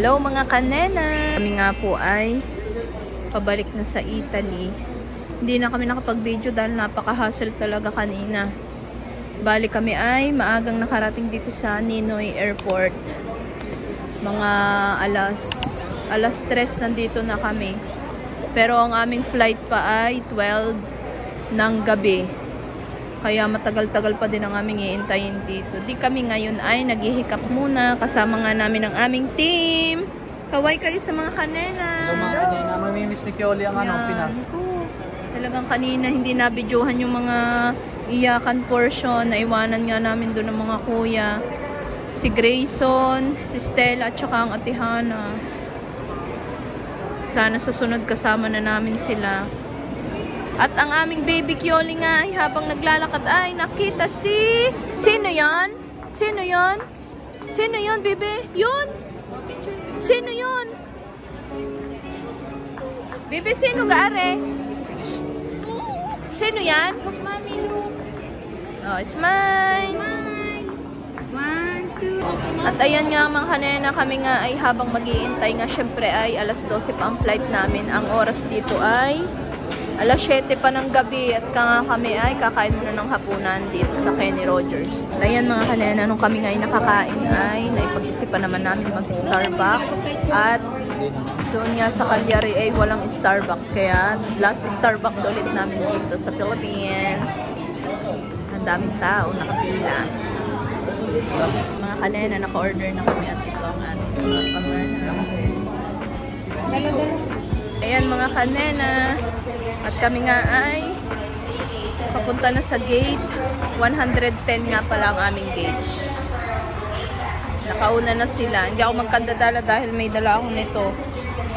Hello mga kanena! Kami nga po ay pabalik na sa Italy. Hindi na kami nakapag-video dahil napaka-hassle talaga kanina. Bali kami ay maagang nakarating dito sa Ninoy Airport. Mga alas 3 nandito na kami. Pero ang aming flight pa ay 12 ng gabi. Kaya matagal-tagal pa din ang aming iintayin dito. Di kami ngayon ay naghihikap muna. Kasama nga namin ang aming team. Kaway kayo sa mga kanena. Hello mga kanena. Mamimiss ni Pioli ang Pinas. Talagang kanina hindi nabidyohan yung mga iyakan portion. Naiwanan nga namin doon ng mga kuya. Si Grayson, si Stella at saka ang Ate Hana. Sana sa sunod kasama na namin sila. At ang aming baby Kyoli nga ay habang naglalakad ay nakita si... Sino yon? Sino yon? Sino yon, bebe? Yun? Sino yon? Bebe, sino gaare? Shh. Sino yan? Mami, look. Oh, smile. Smile. 1, 2. At ayan nga mga kanena, kami nga ay habang mag-iintay nga syempre ay alas 12 pa ang flight namin. Ang oras dito ay alas 7 pa ng gabi at kami ay kakain muna ng hapunan dito sa Kenny Rogers. Ayan mga kanena, nung kami nga ay nakakain ay naipag-isipan naman namin mag-Starbucks at doon nga sa Cagliari ay walang Starbucks kaya last Starbucks ulit namin dito sa Philippines. Ang daming tao, nakapila. Mga kanena, naka-order na kami at ito ang ating mga kamera. Ayan mga kanena. At kami nga ay papunta na sa gate. 110 nga pala ang aming gate. Nakauna na sila. Hindi ako magkandadala dahil may dala ako nito.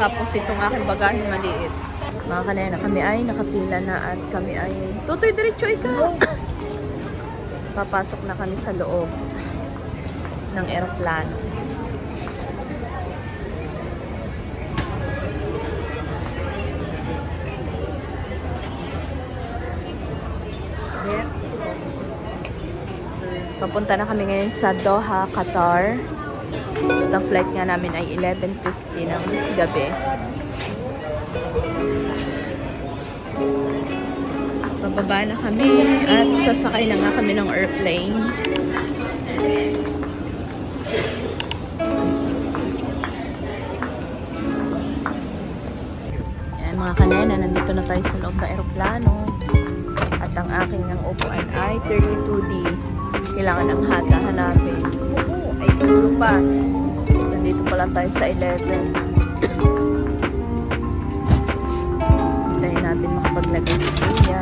Tapos itong aking bagahe maliit. Mga kanena, kami ay nakapila na at kami ay... Tutoy, diretso ikaw! Papasok na kami sa loob ng eroplano. Papunta na kami ngayon sa Doha, Qatar. Ang flight nga namin ay 11:50 ng gabi. Bababa na kami at sasakay na nga kami ng airplane. Ayan mga kanena, nandito na tayo sa loob ng aeroplano. At ang aking upuan ay 32D. Kailangan ng hata hanapin. Ay, tulo pa. Nandito pala tayo sa 11. Hintayin natin makapaglagay si Kuya.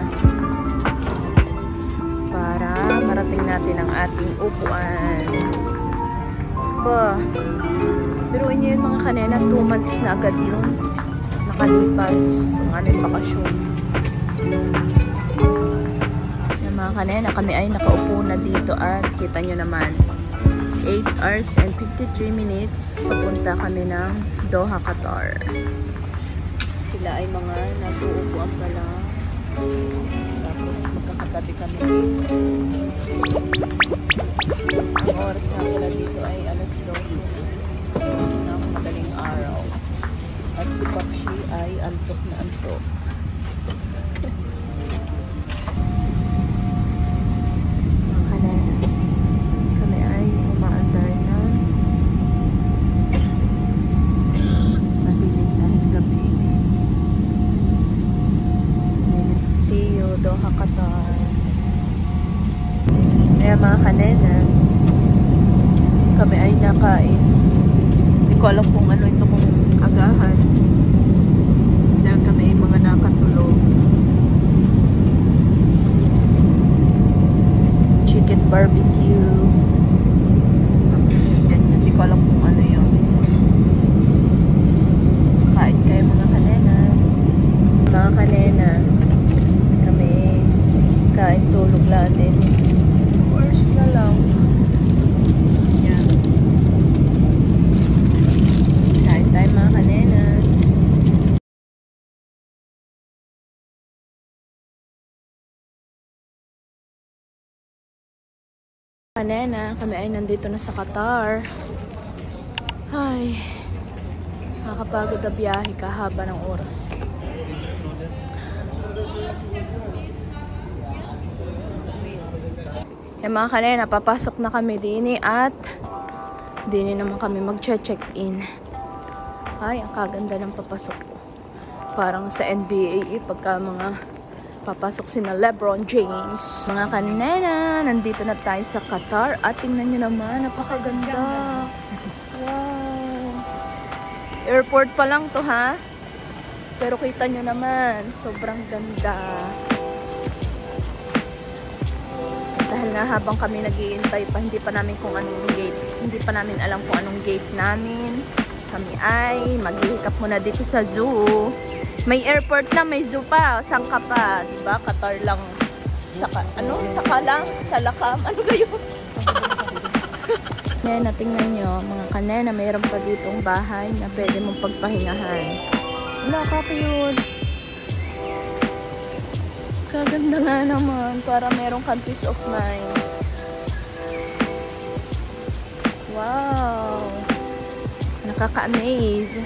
Para marating natin ang ating upuan. Ba, biruin nyo yun mga kanena. 2 months na agad yun. Nakalipas ang aming bakasyon. Mga kanena, kami ay nakaupo na dito at kita nyo naman 8 hours and 53 minutes papunta kami ng Doha, Qatar. Sila ay mga nag-uupuan pala, tapos magkakatabi kami dito. Ang oras na pala dito ay alas 12 ng madaling araw at si Pakshi ay antok na antok. Doha, Qatar. Kaya mga kanena, kami ay nakain. Hindi ko alam kung ano ito kung agahan. Diyan kami ay mga nakatulog. Chicken barbecue. Hindi ko alam kung ano yun. Kain kayo mga kanena. Mga kanena, kain tulog lang din. First na lang. Yan. Kain tayo mga kanena. Kanena, kami ay nandito na sa Qatar. Ay, Nakakapagod na biyahe kahaba ng oras. Mga kanina, papasok na kami din at din naman kami mag-check-in. Ay, ang kaganda ng papasok ko. Parang sa NBA pagka mga papasok sina LeBron James. Mga kanina, nandito na tayo sa Qatar at tingnan nyo naman, napakaganda. Wow. Airport pa lang to, ha? Pero kita nyo naman, sobrang ganda. Dahil nga habang kami nag-iintay pa, hindi pa namin kung anong gate. Hindi pa namin alam kung anong gate namin. Kami ay maghihikap muna dito sa zoo. May airport na, may zoo pa. Saan ka pa? Diba? Qatar lang. Saka lang? Salakam? Ano kayo? Yan, natingnan nyo. Mga kanena, mayroon pa ditong bahay na pwede mong pagpahingahan. Wala ka yun. Kaganda nga naman. Para merong kang peace of mind. Wow. Nakaka-amaze.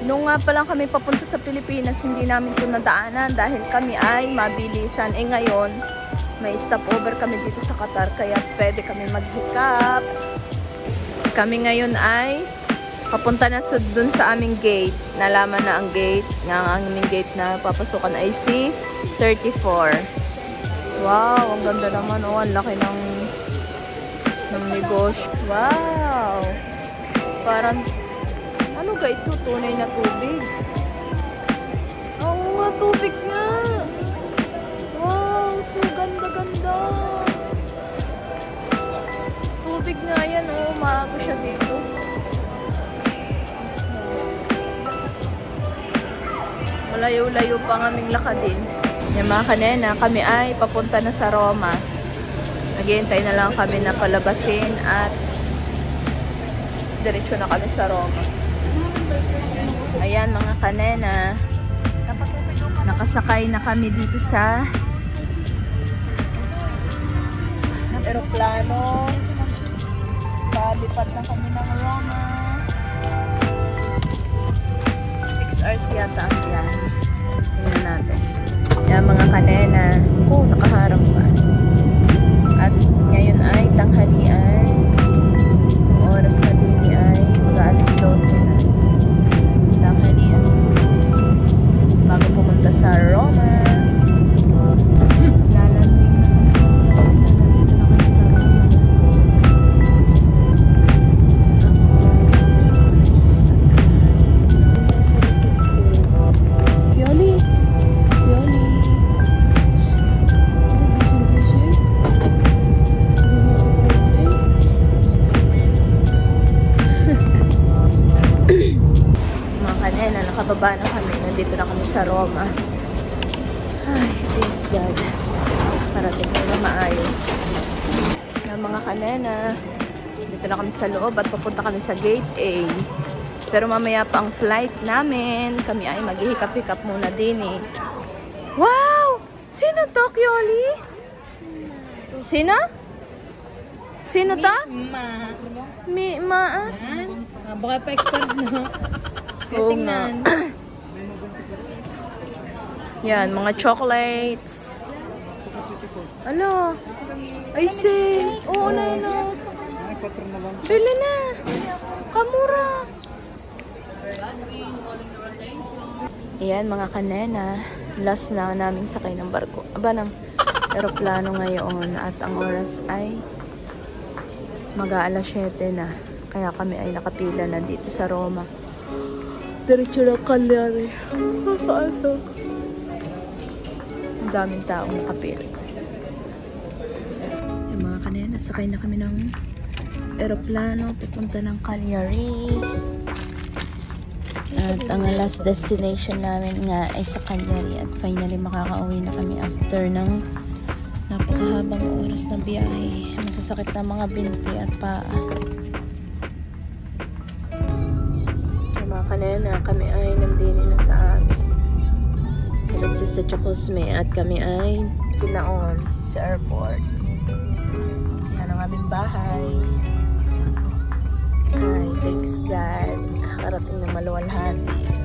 Nung nga pa lang kami papunta sa Pilipinas, hindi namin ito nadaanan dahil kami ay mabilisan. Ngayon, may stopover kami dito sa Qatar kaya pwede kami maghikap. Kami ngayon ay papunta na dun sa aming gate. Nalaman na ang gate. Ang aming gate na papasukan ay C34. Wow, ang ganda naman. Oh, ang laki ng negosyo. Wow! Parang, ano ga ito? Tunay na tubig. Oo nga, tubig nga. Wow, so ganda-ganda. Tubig nga yan, oh. Maago siya dito. Malayo-layo pa ang aming lakadin. Yung mga kanena, kami ay papunta na sa Roma. Naghihintay na lang kami na palabasin at diretso na kami sa Roma. Ayan mga kanena, nakasakay na kami dito sa aeroplano. Palipat na kami ng Roma. 6 hours yata ang biyahe. Tingnan natin. Ayan mga kanena, nakaharap pa. At ngayon ay tanghalian. Ang oras na din ay mag-aalas 12 na. Tanghalian. Bago pumunta sa Roma. Lalanding na kami. Nandito na kami sa Roma. After 6 hours. Kioli! Kioli! Nakababa na kami. Nandito na kami sa Roma. Ay, thanks God. Parating ko na maayos. Mga kanena, dito na kami sa loob at papunta kami sa Gate A. Pero mamaya pa ang flight namin. Kami ay maghihikap-hikap muna din eh. Wow! Sino to, Kioli? Sino? Sino to? Ma. Baka pa expert na. Oo nga. Yan, mga chocolates. Ano? I see. Oo na yun. Bili na. Kamura. Yan, mga kanena. Last na namin sakay ng barko. Aba, ng aeroplano ngayon. At ang oras ay mag-aalas 7 na. Kaya kami ay nakapila na dito sa Roma. Diretso na Cagliari. Ano? Ang daming taong nakapila. Yung mga kanina, sakay na kami ng aeroplano papunta ng Cagliari. At ang last destination namin nga ay sa Cagliari. At finally makakauwi na kami after ng napakahabang oras na biyahe. Masasakit na mga binti at paa. Kanina kami ay nandini na sa amin. Diretso sa Chocosme at kami ay kinaon sa airport. Yan ang aming bahay. Ay, Thanks God. Nakarating na maluwalhati.